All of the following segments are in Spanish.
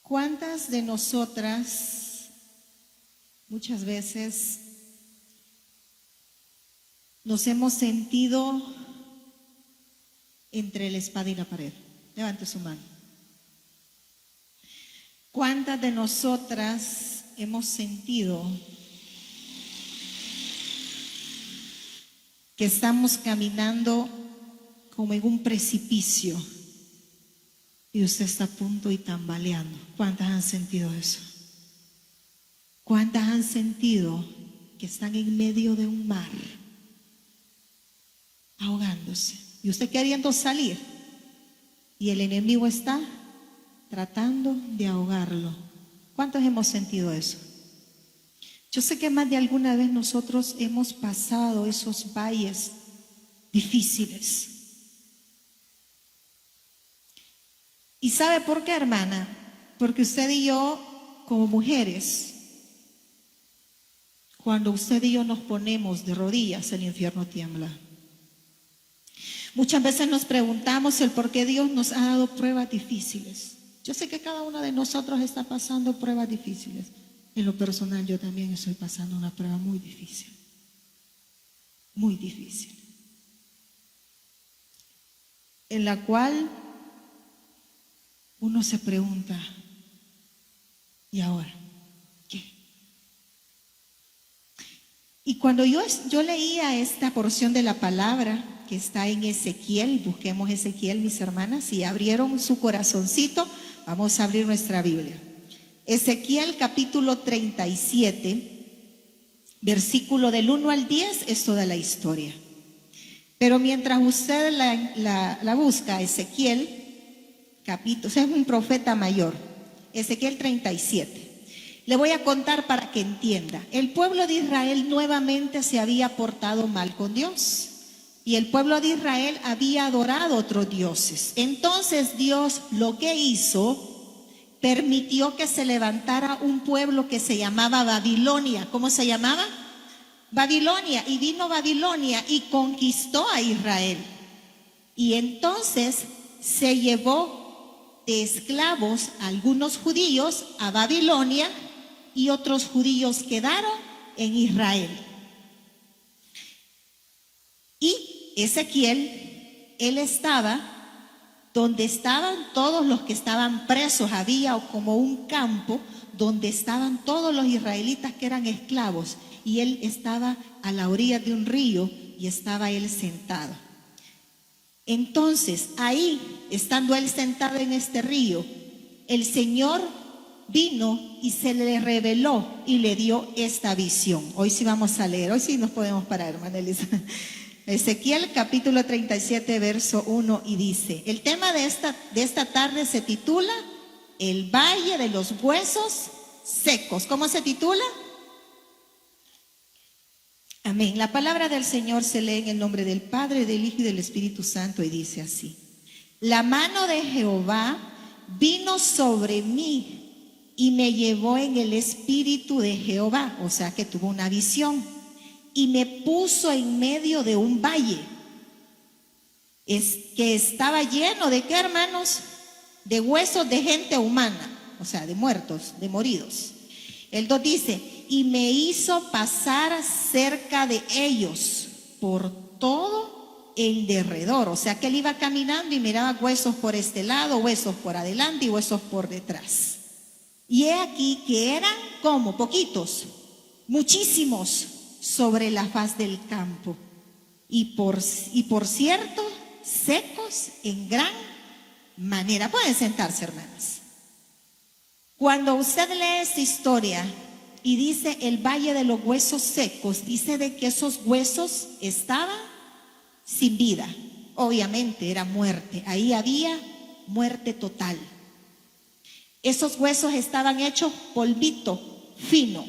¿Cuántas de nosotras muchas veces nos hemos sentido entre la espada y la pared? Levante su mano. ¿Cuántas de nosotras hemos sentido que estamos caminando como en un precipicio y usted está a punto y tambaleando? ¿Cuántas han sentido eso? ¿Cuántas han sentido que están en medio de un mar, ahogándose, y usted queriendo salir y el enemigo está tratando de ahogarlo? ¿Cuántos hemos sentido eso? Yo sé que más de alguna vez nosotros hemos pasado esos valles difíciles. ¿Y sabe por qué, hermana? Porque usted y yo, como mujeres, cuando usted y yo nos ponemos de rodillas, el infierno tiembla. Muchas veces nos preguntamos el por qué Dios nos ha dado pruebas difíciles. Yo sé que cada uno de nosotros está pasando pruebas difíciles. En lo personal, yo también estoy pasando una prueba muy difícil. Muy difícil. En la cual uno se pregunta, ¿y ahora qué? Y cuando yo leía esta porción de la palabra que está en Ezequiel, busquemos Ezequiel, mis hermanas, si abrieron su corazoncito, vamos a abrir nuestra Biblia. Ezequiel capítulo 37, versículo del 1 al 10, es toda la historia. Pero mientras usted la busca, Ezequiel, capítulo, o sea, es un profeta mayor, Ezequiel 37. Le voy a contar para que entienda. El pueblo de Israel nuevamente se había portado mal con Dios. Y el pueblo de Israel había adorado a otros dioses. Entonces Dios lo que hizo, permitió que se levantara un pueblo que se llamaba Babilonia. ¿Cómo se llamaba? Babilonia. Y vino Babilonia y conquistó a Israel. Y entonces se llevó de esclavos a algunos judíos a Babilonia y otros judíos quedaron en Israel. Y Ezequiel, él estaba donde estaban todos los que estaban presos. Había como un campo donde estaban todos los israelitas que eran esclavos, y él estaba a la orilla de un río y estaba él sentado. Entonces, ahí, estando él sentado en este río, el Señor vino y se le reveló y le dio esta visión. Hoy sí vamos a leer, hoy sí nos podemos parar, hermana Elisa. Ezequiel capítulo 37, verso 1, y dice, el tema de esta tarde se titula El Valle de los Huesos Secos. ¿Cómo se titula? Amén. La palabra del Señor se lee en el nombre del Padre, del Hijo y del Espíritu Santo, y dice así: la mano de Jehová vino sobre mí y me llevó en el espíritu de Jehová, o sea que tuvo una visión, y me puso en medio de un valle que estaba lleno de ¿qué, hermanos? De huesos de gente humana, o sea, de muertos, de moridos. El 2 dice, y me hizo pasar cerca de ellos por todo el derredor. O sea que él iba caminando y miraba huesos por este lado, huesos por adelante y huesos por detrás. Y he aquí que eran como poquitos, muchísimos sobre la faz del campo, y por cierto, secos en gran manera. Pueden sentarse, hermanas. Cuando usted lee esta historia y dice el valle de los huesos secos, dice de que esos huesos estaban sin vida. Obviamente era muerte, ahí había muerte total. Esos huesos estaban hechos polvito fino.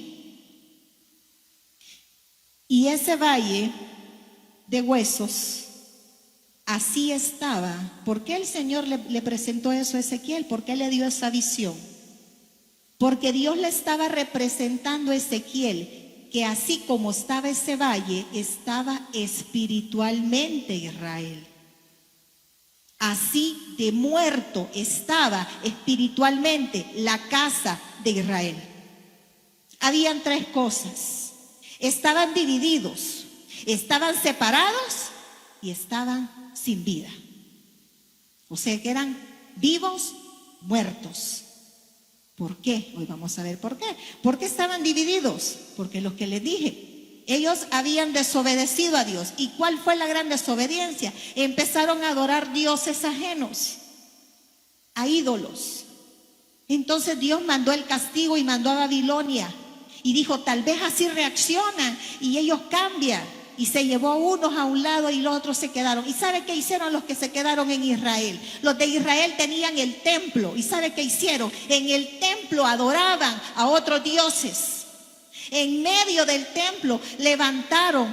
Y ese valle de huesos así estaba. ¿Por qué el Señor le presentó eso a Ezequiel? ¿Por qué le dio esa visión? Porque Dios le estaba representando a Ezequiel que así como estaba ese valle, estaba espiritualmente Israel. así de muerto estaba espiritualmente la casa de Israel. Habían tres cosas. Estaban divididos, estaban separados y estaban sin vida. O sea que eran vivos, muertos. ¿Por qué? Hoy vamos a ver por qué. ¿Por qué estaban divididos? Porque lo que les dije, ellos habían desobedecido a Dios. ¿Y cuál fue la gran desobediencia? Empezaron a adorar dioses ajenos, a ídolos. Entonces Dios mandó el castigo y mandó a Babilonia. Y dijo, tal vez así reaccionan y ellos cambian. Y se llevó a unos a un lado y los otros se quedaron. ¿Y sabe qué hicieron los que se quedaron en Israel? Los de Israel tenían el templo. ¿Y sabe qué hicieron? En el templo adoraban a otros dioses. En medio del templo levantaron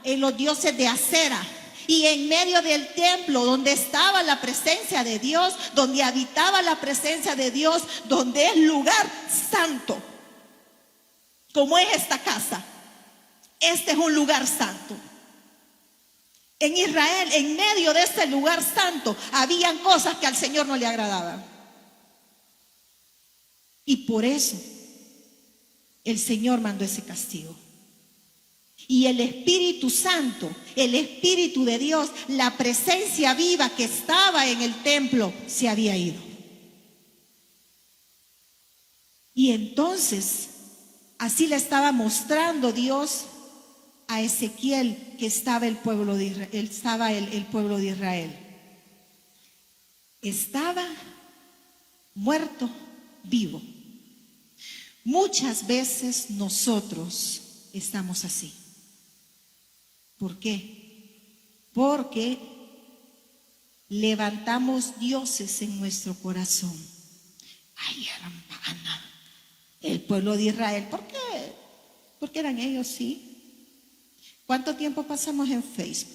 los dioses de Acera. Y en medio del templo, donde estaba la presencia de Dios, donde habitaba la presencia de Dios, donde es lugar santo, como es esta casa, este es un lugar santo. En Israel, en medio de este lugar santo, habían cosas que al Señor no le agradaban. Y por eso el Señor mandó ese castigo. Y el Espíritu Santo, el Espíritu de Dios, la presencia viva que estaba en el templo, se había ido. Y entonces, así le estaba mostrando Dios a Ezequiel que estaba el pueblo de Israel, el pueblo de Israel. Estaba muerto, vivo. Muchas veces nosotros estamos así. ¿Por qué? Porque levantamos dioses en nuestro corazón. Ay, hermana, el pueblo de Israel, ¿por qué? Porque eran ellos, sí. ¿Cuánto tiempo pasamos en Facebook?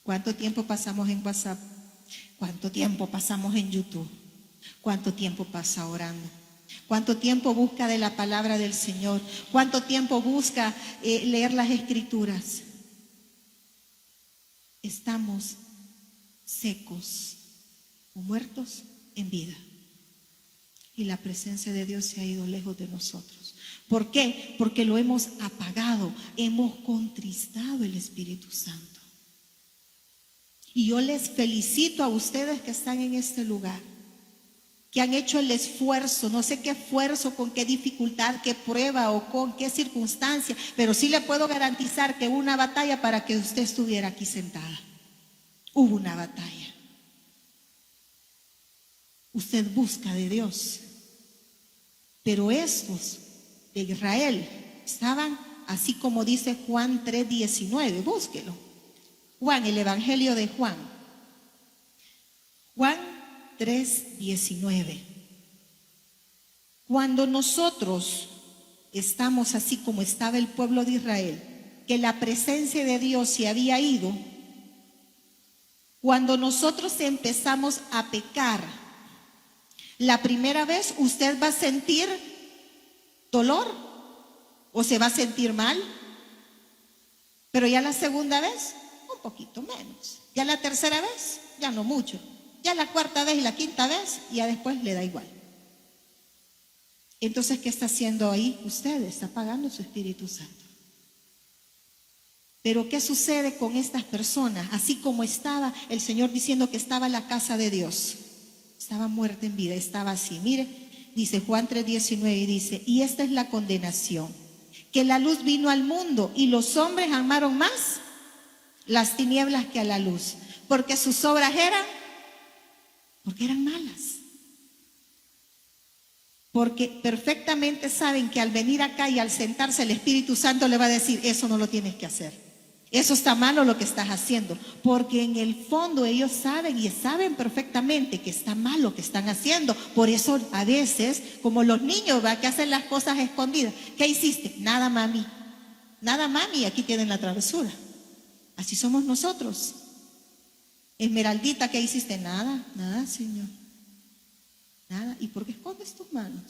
¿Cuánto tiempo pasamos en WhatsApp? ¿Cuánto tiempo pasamos en YouTube? ¿Cuánto tiempo pasa orando? ¿Cuánto tiempo busca de la palabra del Señor? ¿Cuánto tiempo busca leer las Escrituras? Estamos secos o muertos en vida. Y la presencia de Dios se ha ido lejos de nosotros. ¿Por qué? Porque lo hemos apagado, hemos contristado el Espíritu Santo. Y yo les felicito a ustedes que están en este lugar, que han hecho el esfuerzo, no sé qué esfuerzo, con qué dificultad, qué prueba o con qué circunstancia, pero sí le puedo garantizar que hubo una batalla para que usted estuviera aquí sentada. Hubo una batalla. Usted busca de Dios, pero estos de Israel estaban así como dice Juan 3:19, búsquelo. Juan, el Evangelio de Juan. Juan 3:19. Cuando nosotros estamos así como estaba el pueblo de Israel, que la presencia de Dios se había ido, cuando nosotros empezamos a pecar, la primera vez usted va a sentir dolor o se va a sentir mal, pero ya la segunda vez, un poquito menos. Ya la tercera vez, ya no mucho. Ya la cuarta vez y la quinta vez, ya después le da igual. Entonces, ¿qué está haciendo ahí? Usted está apagando su Espíritu Santo. Pero ¿qué sucede con estas personas? Así como estaba el Señor diciendo que estaba la casa de Dios, estaba muerta en vida, estaba así. Mire, dice Juan 3:19 y dice, y esta es la condenación, que la luz vino al mundo y los hombres amaron más las tinieblas que a la luz, porque sus obras eran malas. Porque perfectamente saben que al venir acá y al sentarse el Espíritu Santo le va a decir, eso no lo tienes que hacer. Eso está malo lo que estás haciendo. Porque en el fondo ellos saben y saben perfectamente que está mal lo que están haciendo. Por eso a veces, como los niños, ¿va?, que hacen las cosas escondidas. ¿Qué hiciste? Nada, mami. Nada, mami. Aquí tienen la travesura. Así somos nosotros. Esmeraldita, ¿qué hiciste? Nada, nada, Señor. Nada. ¿Y por qué escondes tus manos?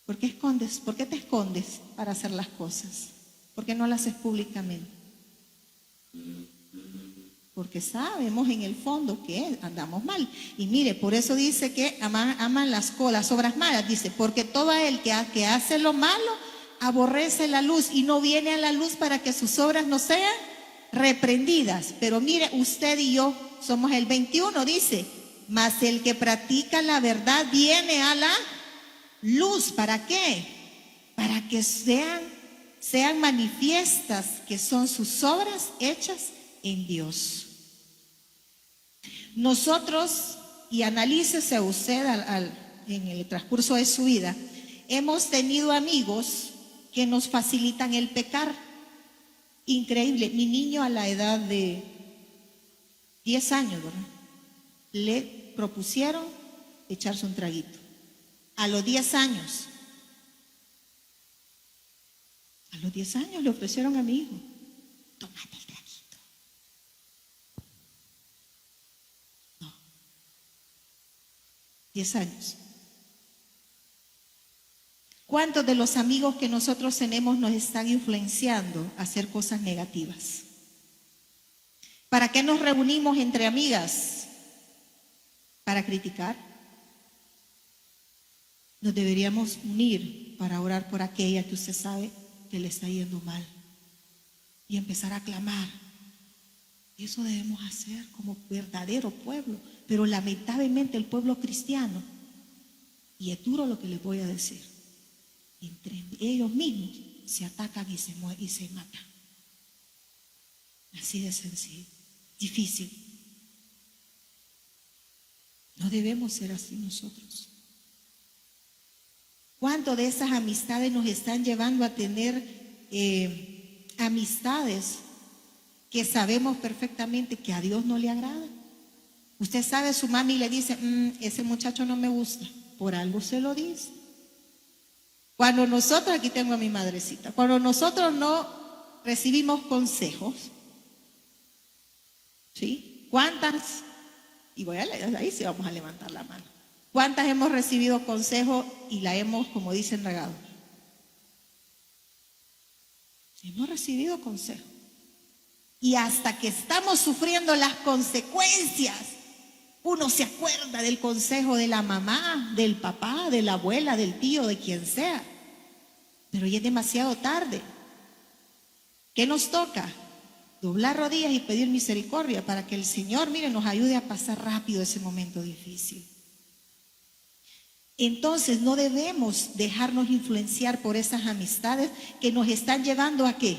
¿Por qué escondes? ¿Por qué te escondes para hacer las cosas? ¿Por qué no las haces públicamente? porque sabemos en el fondo que andamos mal. Y mire, por eso dice que aman las obras malas. Dice, porque todo el que hace lo malo aborrece la luz y no viene a la luz para que sus obras no sean reprendidas. Pero mire, usted y yo somos el 21, dice, mas el que practica la verdad viene a la luz. ¿Para qué? Para que sean manifiestas que son sus obras hechas en Dios. Nosotros, y analícese usted en el transcurso de su vida, hemos tenido amigos que nos facilitan el pecar. Increíble. Mi niño a la edad de 10 años, ¿verdad?, le propusieron echarse un traguito. A los 10 años. A los 10 años le ofrecieron a mi hijo, tómate el traguito. No. 10 años. ¿Cuántos de los amigos que nosotros tenemos nos están influenciando a hacer cosas negativas? ¿Para qué nos reunimos entre amigas? ¿Para criticar? Nos deberíamos unir para orar por aquella que usted sabe que le está yendo mal y empezar a clamar. Eso debemos hacer como verdadero pueblo, pero lamentablemente el pueblo cristiano, y es duro lo que les voy a decir, entre ellos mismos se atacan y se matan. Así de sencillo, difícil. No debemos ser así nosotros. ¿Cuánto de esas amistades nos están llevando a tener amistades que sabemos perfectamente que a Dios no le agrada? Usted sabe, su mami le dice, ese muchacho no me gusta, por algo se lo dice. Cuando nosotros, aquí tengo a mi madrecita, cuando nosotros no recibimos consejos, ¿sí? ¿Cuántas? Y ahí sí vamos a levantar la mano. ¿Cuántas hemos recibido consejo y la hemos, como dicen, regado? Hemos recibido consejo. Y hasta que estamos sufriendo las consecuencias, uno se acuerda del consejo de la mamá, del papá, de la abuela, del tío, de quien sea. Pero ya es demasiado tarde. ¿Qué nos toca? Doblar rodillas y pedir misericordia para que el Señor, mire, nos ayude a pasar rápido ese momento difícil. Entonces no debemos dejarnos influenciar por esas amistades que nos están llevando a ¿qué?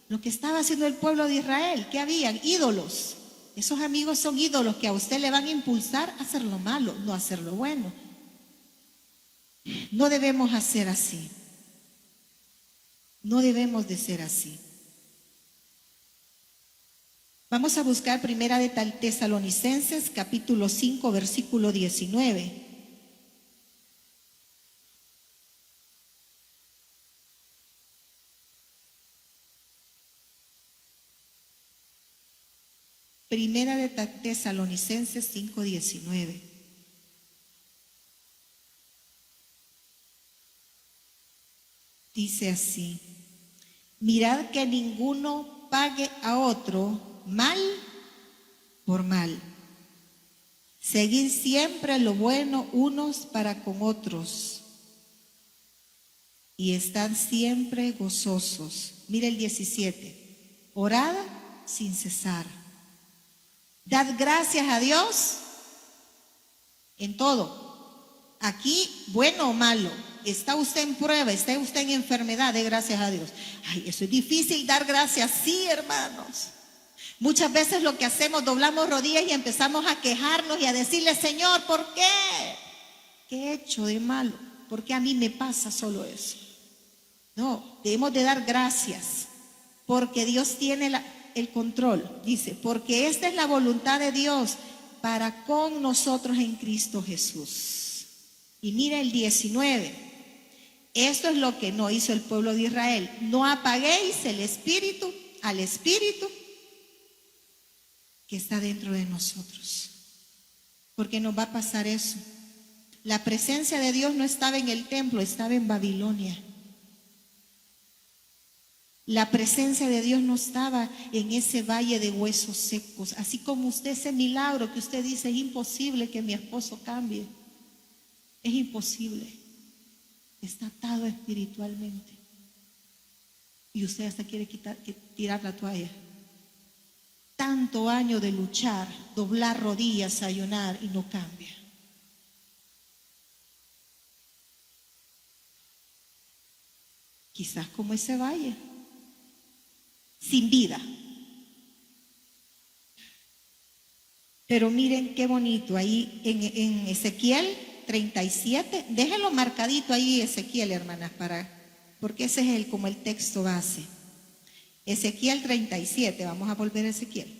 Lo que estaba haciendo el pueblo de Israel, que habían ídolos. Esos amigos son ídolos que a usted le van a impulsar a hacer lo malo, no a hacer lo bueno. No debemos hacer así. No debemos de ser así. Vamos a buscar Primera de Tesalonicenses, capítulo 5, versículo 19. Primera de Tesalonicenses 5:19. Dice así: mirad que ninguno pague a otro mal por mal. Seguid siempre lo bueno unos para con otros y estad siempre gozosos. Mira el 17. Orad sin cesar. Dad gracias a Dios en todo. Aquí, bueno o malo, está usted en prueba, está usted en enfermedad, dé gracias a Dios. Ay, eso es difícil dar gracias, sí, hermanos. Muchas veces lo que hacemos, doblamos rodillas y empezamos a quejarnos y a decirle, Señor, ¿por qué? ¿Qué he hecho de malo? ¿Por qué a mí me pasa solo eso? No, debemos de dar gracias, porque Dios tiene el control. Dice, porque esta es la voluntad de Dios para con nosotros en Cristo Jesús. Y mira el 19. Esto es lo que no hizo el pueblo de Israel. No apaguéis el espíritu, al espíritu que está dentro de nosotros. Porque nos va a pasar eso. La presencia de Dios no estaba en el templo, estaba en Babilonia. La presencia de Dios no estaba en ese valle de huesos secos. Así como usted, ese milagro que usted dice, es imposible que mi esposo cambie. Es imposible. Está atado espiritualmente. Y usted hasta quiere tirar la toalla. Tanto año de luchar, doblar rodillas, ayunar y no cambia. Quizás como ese valle, sin vida. Pero miren qué bonito, ahí en Ezequiel 37, déjenlo marcadito ahí Ezequiel, hermanas, porque ese es como el texto base. Ezequiel 37, vamos a volver a Ezequiel.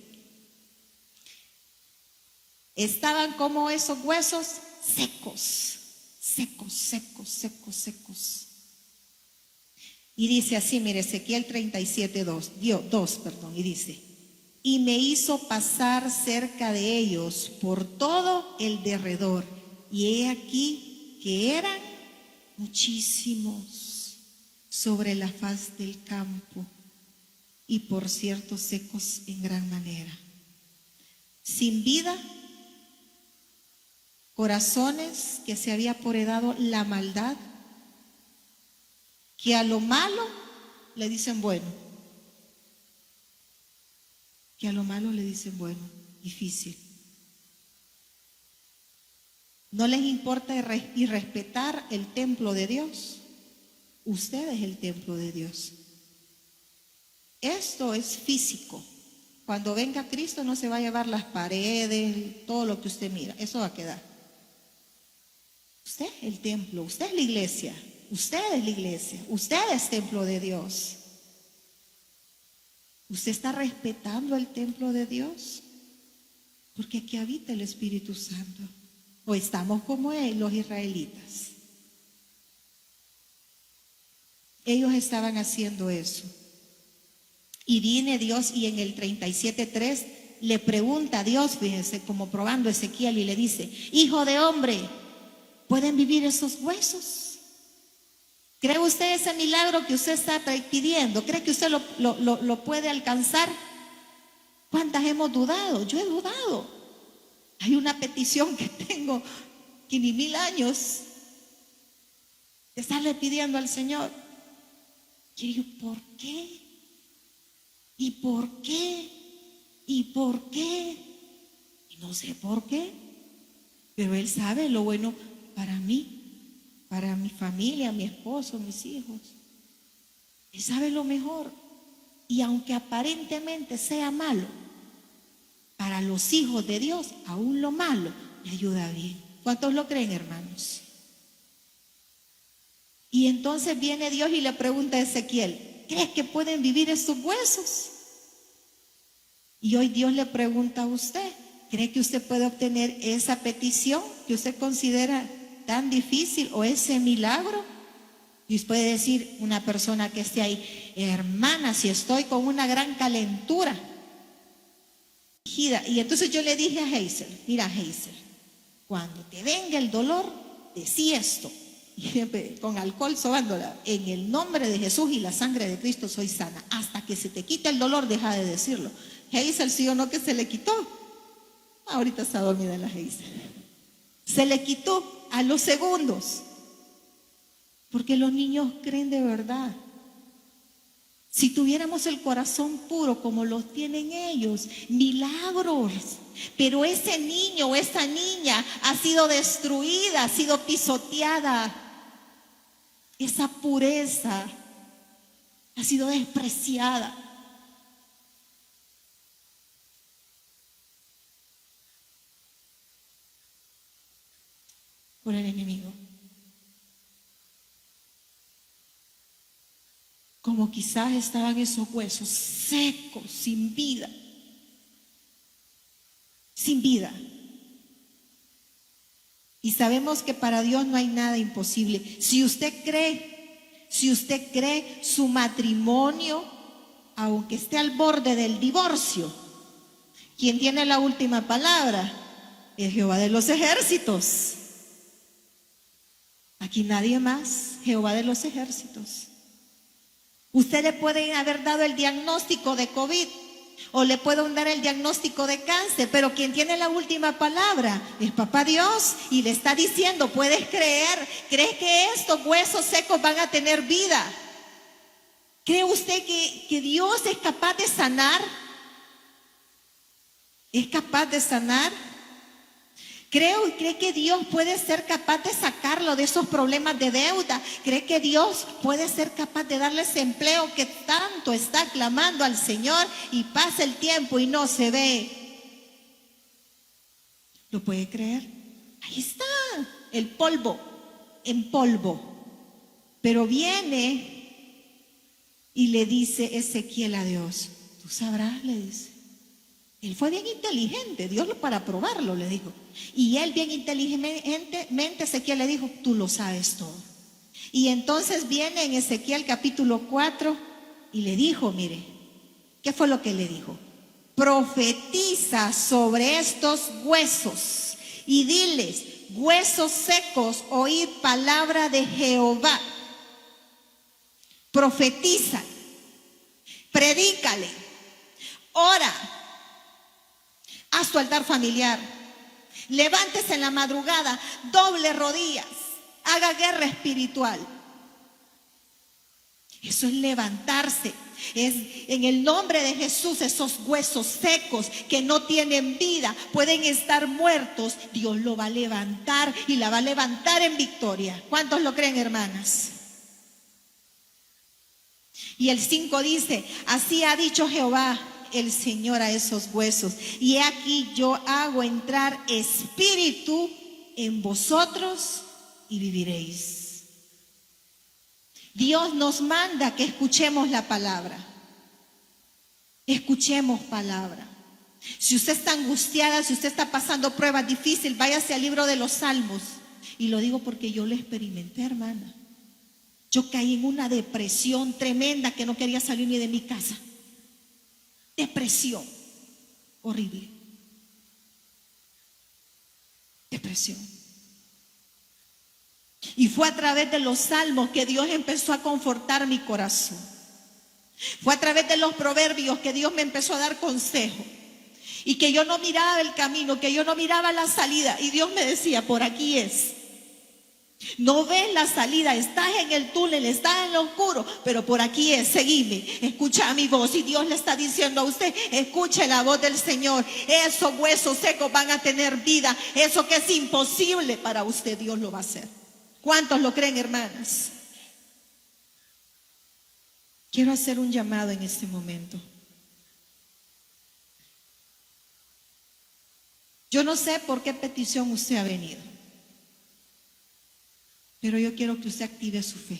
Estaban como esos huesos secos, secos, secos, secos, secos. Y dice así, mire, Ezequiel 37, 2, y dice: y me hizo pasar cerca de ellos por todo el derredor, y he aquí que eran muchísimos sobre la faz del campo, y por cierto secos en gran manera, sin vida, corazones que se había apoderado la maldad, que a lo malo le dicen bueno, que a lo malo le dicen bueno, difícil. No les importa y respetar el templo de Dios. Usted es el templo de Dios. Esto es físico. Cuando venga Cristo no se va a llevar las paredes, todo lo que usted mira, eso va a quedar. Usted es el templo, usted es la iglesia, usted es la iglesia, usted es templo de Dios. ¿Usted está respetando el templo de Dios? Porque aquí habita el Espíritu Santo. ¿O estamos como los israelitas? Ellos estaban haciendo eso. Y viene Dios y en el 37:3 le pregunta a Dios, fíjense, como probando Ezequiel, y le dice: hijo de hombre, ¿pueden vivir esos huesos? ¿Cree usted ese milagro que usted está pidiendo? ¿Cree que usted lo puede alcanzar? ¿Cuántas hemos dudado? Yo he dudado. Hay una petición que tengo que ni 1000 años de estarle pidiendo al Señor. Y yo, ¿por qué? ¿Y por qué? ¿Y por qué? Y no sé por qué, pero Él sabe lo bueno para mí, para mi familia, mi esposo, mis hijos. Él sabe lo mejor. Y aunque aparentemente sea malo, para los hijos de Dios, aún lo malo le ayuda bien. ¿Cuántos lo creen, hermanos? Y entonces viene Dios y le pregunta a Ezequiel: ¿crees que pueden vivir estos huesos? Y hoy Dios le pregunta a usted: ¿cree que usted puede obtener esa petición que usted considera tan difícil o ese milagro? Y usted puede decir, una persona que esté ahí: hermana, si estoy con una gran calentura. Y entonces yo le dije a Hazel: mira, Hazel, cuando te venga el dolor, decí esto, con alcohol sobándola: en el nombre de Jesús y la sangre de Cristo soy sana. Hasta que se te quite el dolor, deja de decirlo. Hazel, sí o no que se le quitó. Ahorita está dormida la Hazel. Se le quitó a los segundos. Porque los niños creen de verdad. Si tuviéramos el corazón puro como lo tienen ellos, milagros. Pero ese niño o esa niña ha sido destruida, ha sido pisoteada. Esa pureza ha sido despreciada. Por el enemigo. Como quizás estaban esos huesos secos, sin vida. Sin vida. Y sabemos que para Dios no hay nada imposible. Si usted cree, su matrimonio, aunque esté al borde del divorcio, quien tiene la última palabra es Jehová de los ejércitos. Aquí nadie más, Jehová de los ejércitos. Usted le pueden haber dado el diagnóstico de COVID o le pueden dar el diagnóstico de cáncer, pero quien tiene la última palabra es Papá Dios y le está diciendo, ¿puedes creer? ¿Crees que estos huesos secos van a tener vida? ¿Cree usted que Dios es capaz de sanar? ¿Es capaz de sanar? ¿Cree que Dios puede ser capaz de sacarlo de esos problemas de deuda? ¿Cree que Dios puede ser capaz de darle ese empleo que tanto está clamando al Señor y pasa el tiempo y no se ve? ¿Lo puede creer? Ahí está, el polvo, en polvo. Pero viene y le dice Ezequiel a Dios, tú sabrás, le dice. Él fue bien inteligente, Dios para probarlo le dijo. Y él bien inteligentemente, Ezequiel le dijo, tú lo sabes todo. Y entonces viene en Ezequiel capítulo 4 y le dijo, mire, ¿qué fue lo que le dijo? Profetiza sobre estos huesos y diles, huesos secos, oíd palabra de Jehová. Profetiza, predícale, ora. Haz tu altar familiar, levántese en la madrugada, doble rodillas, haga guerra espiritual. Eso es levantarse, es en el nombre de Jesús. Esos huesos secos que no tienen vida, pueden estar muertos, Dios lo va a levantar y la va a levantar en victoria. ¿Cuántos lo creen, hermanas? Y el 5 dice, así ha dicho Jehová el Señor a esos huesos, y he aquí yo hago entrar espíritu en vosotros y viviréis. Dios nos manda que escuchemos la palabra. Escuchemos palabra. Si usted está angustiada, si usted está pasando pruebas difíciles, váyase al libro de los Salmos. Y lo digo porque yo lo experimenté, hermana. Yo caí en una depresión tremenda que no quería salir ni de mi casa. Depresión horrible. Depresión. Y fue a través de los salmos que Dios empezó a confortar mi corazón. Fue a través de los proverbios que Dios me empezó a dar consejo. Y que yo no miraba el camino, que yo no miraba la salida. Y Dios me decía, por aquí es. No ves la salida, estás en el túnel, estás en lo oscuro, pero por aquí es, seguime, escucha mi voz. Y Dios le está diciendo a usted, escuche la voz del Señor. Esos huesos secos van a tener vida. Eso que es imposible para usted, Dios lo va a hacer. ¿Cuántos lo creen, hermanas? Quiero hacer un llamado en este momento. Yo no sé por qué petición usted ha venido, pero yo quiero que usted active su fe.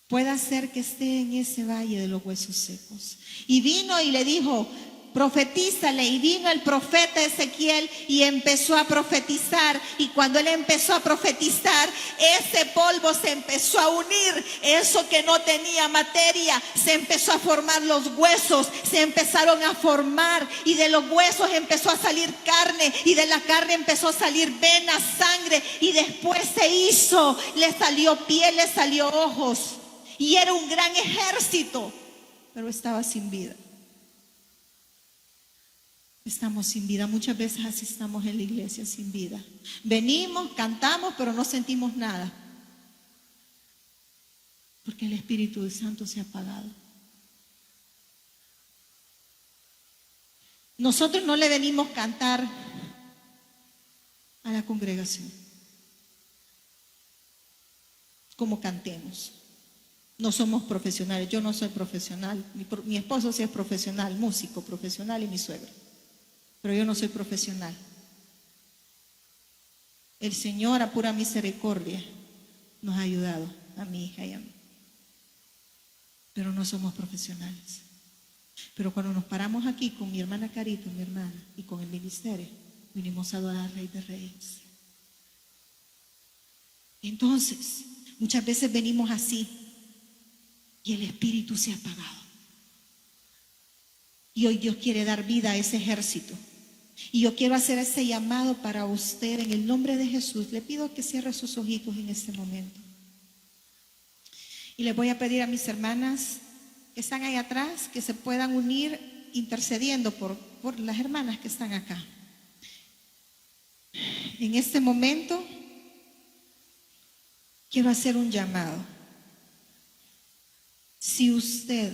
Puede ser que esté en ese valle de los huesos secos. Y vino y le dijo, profetízale. Y vino el profeta Ezequiel y empezó a profetizar. Y cuando él empezó a profetizar, ese polvo se empezó a unir. Eso que no tenía materia, se empezó a formar los huesos. Se empezaron a formar. Y de los huesos empezó a salir carne. Y de la carne empezó a salir venas, sangre. Y después se hizo, le salió piel, le salió ojos. Y era un gran ejército, pero estaba sin vida. Estamos sin vida. Muchas veces así estamos en la iglesia, sin vida. Venimos, cantamos, pero no sentimos nada. Porque el Espíritu Santo se ha apagado. Nosotros no le venimos a cantar a la congregación como cantemos. No somos profesionales. Yo no soy profesional. Mi esposo sí es profesional, músico profesional, y mi suegro. Pero yo no soy profesional. El Señor, a pura misericordia, nos ha ayudado, a mi hija y a mí. Pero no somos profesionales. Pero cuando nos paramos aquí con mi hermana Carito, mi hermana, y con el ministerio, vinimos a adorar al Rey de Reyes. Entonces, muchas veces venimos así y el Espíritu se ha apagado. Y hoy Dios quiere dar vida a ese ejército. Y yo quiero hacer ese llamado para usted en el nombre de Jesús. Le pido que cierre sus ojitos en este momento. Y les voy a pedir a mis hermanas que están ahí atrás que se puedan unir intercediendo por las hermanas que están acá. En este momento quiero hacer un llamado. Si usted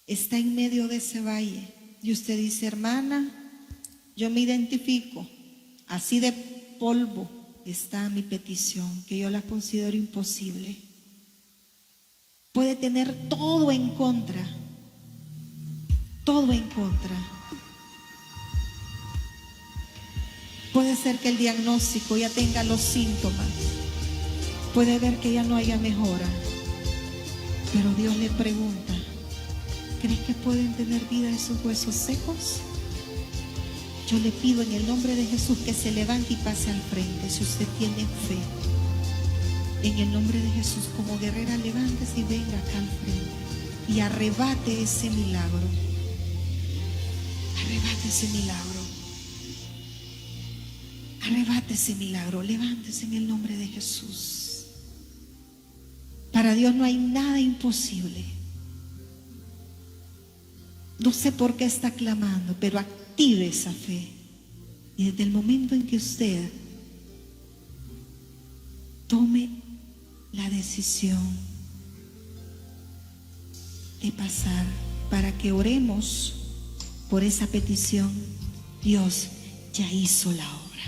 está en medio de ese valle y usted dice: hermana, yo me identifico, así de polvo está mi petición, que yo la considero imposible. Puede tener todo en contra, todo en contra. Puede ser que el diagnóstico ya tenga los síntomas, puede ver que ya no haya mejora, pero Dios le pregunta: ¿crees que pueden tener vida esos huesos secos? Yo le pido en el nombre de Jesús que se levante y pase al frente. Si usted tiene fe, en el nombre de Jesús, como guerrera, levántese y venga acá al frente y arrebate ese milagro. Arrebate ese milagro. Arrebate ese milagro. Levántese en el nombre de Jesús. Para Dios no hay nada imposible. No sé por qué está clamando, pero active esa fe. Y desde el momento en que usted tome la decisión de pasar para que oremos por esa petición, Dios ya hizo la obra.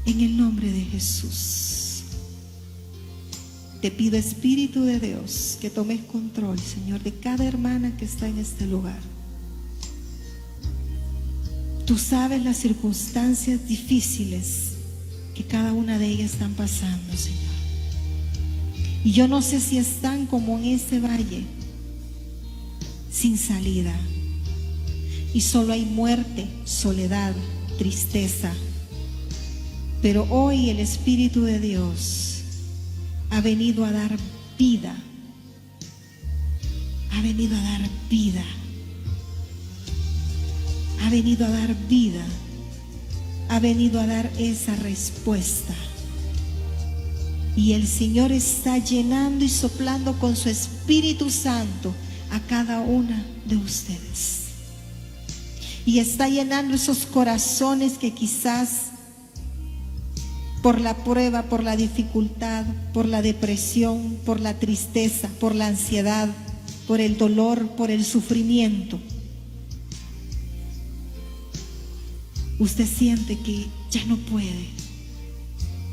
En el nombre de Jesús, te pido, Espíritu de Dios, que tomes control, Señor, de cada hermana que está en este lugar. Tú sabes las circunstancias difíciles que cada una de ellas están pasando, Señor. Y yo no sé si están como en ese valle, sin salida. Y solo hay muerte, soledad, tristeza. Pero hoy el Espíritu de Dios ha venido a dar vida. Ha venido a dar vida. Ha venido a dar vida. Ha venido a dar esa respuesta. Y el Señor está llenando y soplando con su Espíritu Santo a cada una de ustedes. Y está llenando esos corazones que quizás por la prueba, por la dificultad, por la depresión, por la tristeza, por la ansiedad, por el dolor, por el sufrimiento, usted siente que ya no puede.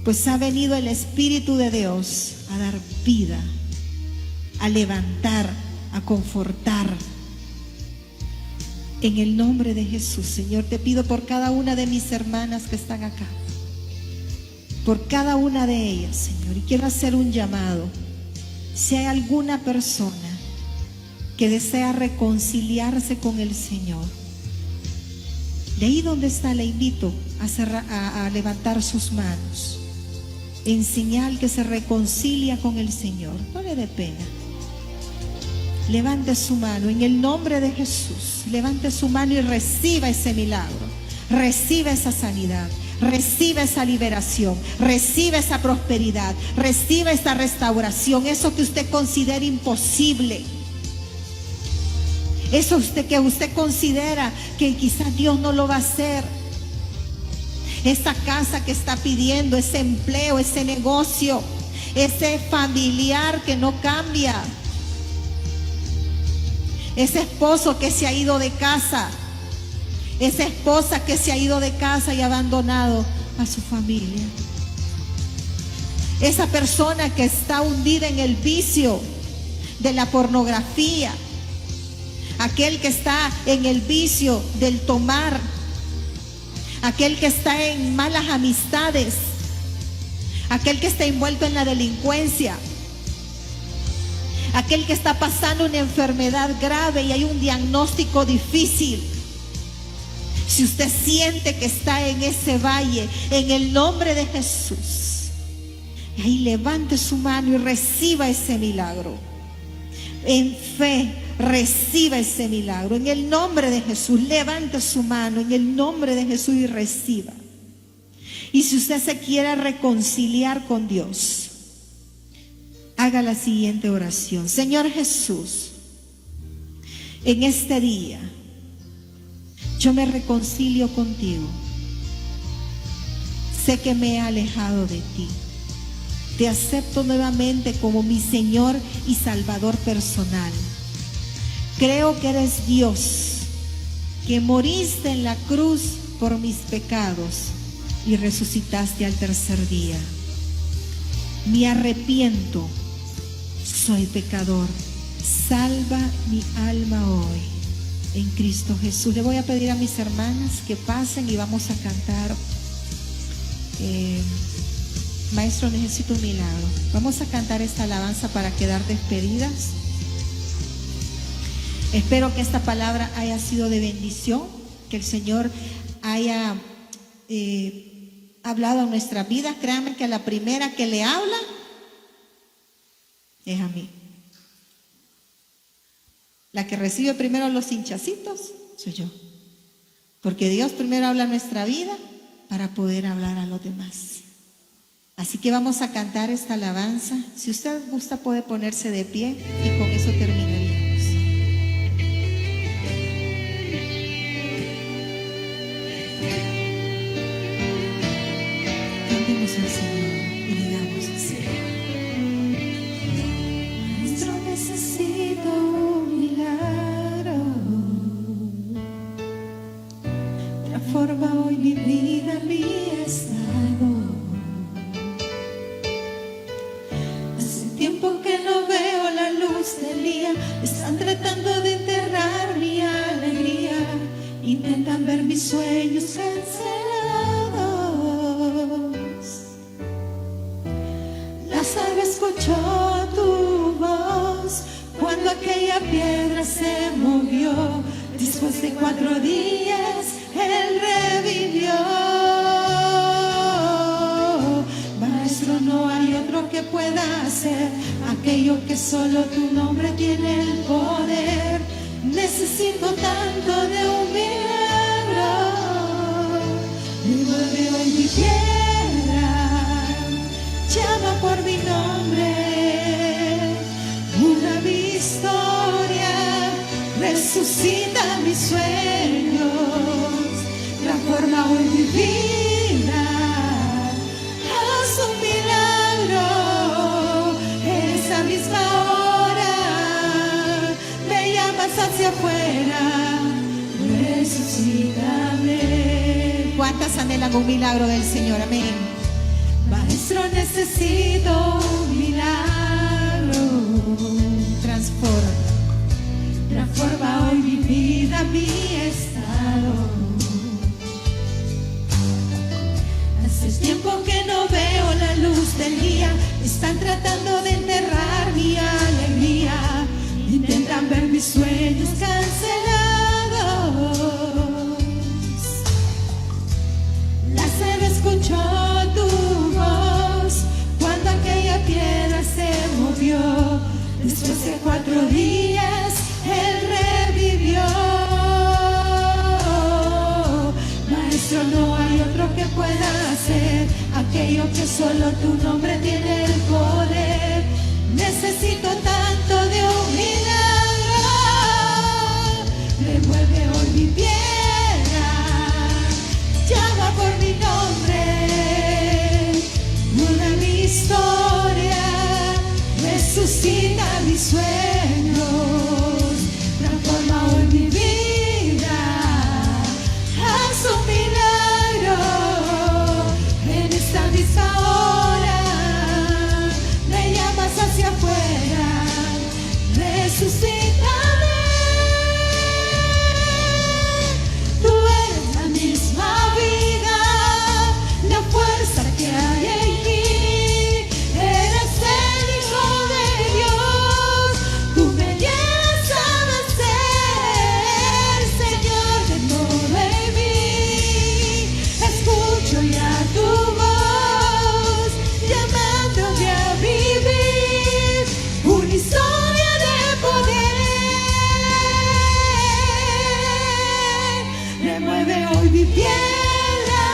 Pues ha venido el Espíritu de Dios a dar vida, a levantar, a confortar. En el nombre de Jesús, Señor, te pido por cada una de mis hermanas que están acá, por cada una de ellas, Señor, y quiero hacer un llamado. Si hay alguna persona que desea reconciliarse con el Señor, de ahí donde está, le invito a levantar sus manos en señal que se reconcilia con el Señor. No le dé pena. Levante su mano en el nombre de Jesús. Levante su mano y reciba ese milagro. Reciba esa sanidad. Reciba esa liberación. Reciba esa prosperidad. Reciba esa restauración. Eso que usted considera imposible. Eso que usted considera que quizás Dios no lo va a hacer. Esa casa que está pidiendo, ese empleo, ese negocio, ese familiar que no cambia, ese esposo que se ha ido de casa, esa esposa que se ha ido de casa y ha abandonado a su familia, esa persona que está hundida en el vicio de la pornografía, aquel que está en el vicio del tomar, aquel que está en malas amistades, aquel que está envuelto en la delincuencia, aquel que está pasando una enfermedad grave y hay un diagnóstico difícil. Si usted siente que está en ese valle, en el nombre de Jesús, ahí levante su mano y reciba ese milagro. En fe, reciba ese milagro. En el nombre de Jesús, levante su mano en el nombre de Jesús y reciba. Y si usted se quiere reconciliar con Dios, haga la siguiente oración. Señor Jesús, en este día yo me reconcilio contigo. Sé que me he alejado de ti. Te acepto nuevamente como mi Señor y Salvador personal. Creo que eres Dios, que moriste en la cruz por mis pecados y resucitaste al tercer día. Me arrepiento, soy pecador. Salva mi alma hoy en Cristo Jesús. Le voy a pedir a mis hermanas que pasen y vamos a cantar. Maestro, necesito un milagro. Vamos a cantar esta alabanza para quedar despedidas. Espero que esta palabra haya sido de bendición, que el Señor haya hablado a nuestra vida. Créanme que a la primera que le habla es a mí. La que recibe primero los hinchacitos soy yo. Porque Dios primero habla a nuestra vida para poder hablar a los demás. Así que vamos a cantar esta alabanza. Si usted gusta puede ponerse de pie y con eso terminaríamos. Cantemos al Señor y digamos así: Maestro, necesito un milagro. Transforma hoy mi vida, mi estado. Tiempo que no veo la luz del día, están tratando de enterrar mi alegría, intentan ver mis sueños cancelados. Lázaro escuchó tu voz cuando aquella piedra se movió. Después de 4 días él revivió. Maestro, no hay otro que pueda hacer aquello que solo tu nombre tiene el poder. Necesito tanto de un milagro. Remueve hoy mi piedra, llama por mi nombre, muda mi historia, resucita mis sueños, transforma hoy mi vida. Haz un milagro en esa misma hora, me llamas hacia afuera, resucítame. ¿Cuántas anhelan un milagro del Señor? Amén. Maestro, necesito un milagro. Transforma hoy mi vida, mi estado. Hace tiempo que no veo la luz del día, están tratando de enterrar mi alegría, intentan ver mis sueños cancelados. Lázaro escuchó tu voz cuando aquella piedra se movió. Después de 4 días él revivió. Maestro, no hay otro que pueda hacer aquello que solo tu nombre tiene el poder. Necesito tanto de un milagro. Remueve hoy mi piedra, llama por mi nombre, muda mi historia, resucita mis sueños, transforma hoy mi vida. Haz un milagro en esta misma hora, me llamas hacia afuera, resucítame. Tú eres la misma vida, la fuerza que hay en mí. Eres el Hijo de Dios, tú me llenas a vencer, Señor de todo en mí. Escucho ya tu voz, llamándome a vivir una historia de poder. Remueve hoy mi piedra,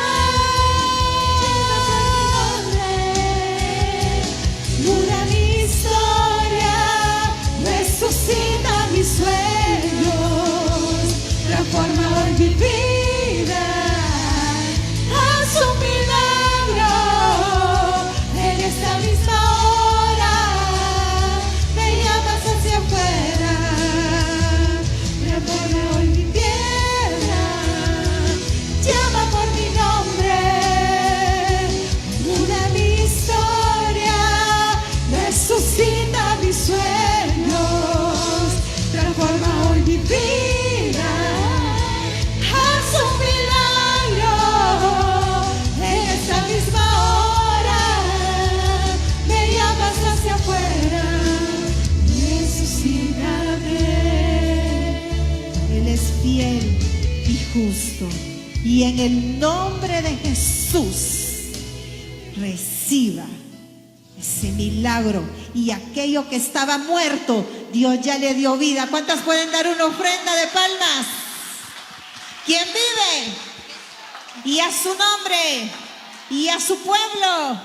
justo. Y en el nombre de Jesús, reciba ese milagro. Y aquello que estaba muerto, Dios ya le dio vida. ¿Cuántas pueden dar una ofrenda de palmas? ¿Quién vive? Y a su nombre, y a su pueblo.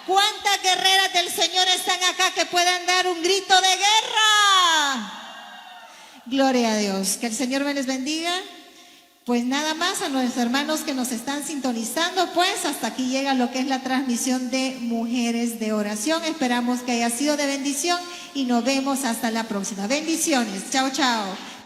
¿Cuántas guerreras del Señor están acá que puedan dar un grito de guerra? Gloria a Dios. Que el Señor me les bendiga. Pues nada más a nuestros hermanos que nos están sintonizando, pues hasta aquí llega lo que es la transmisión de Mujeres de Oración. Esperamos que haya sido de bendición y nos vemos hasta la próxima. Bendiciones. Chao, chao.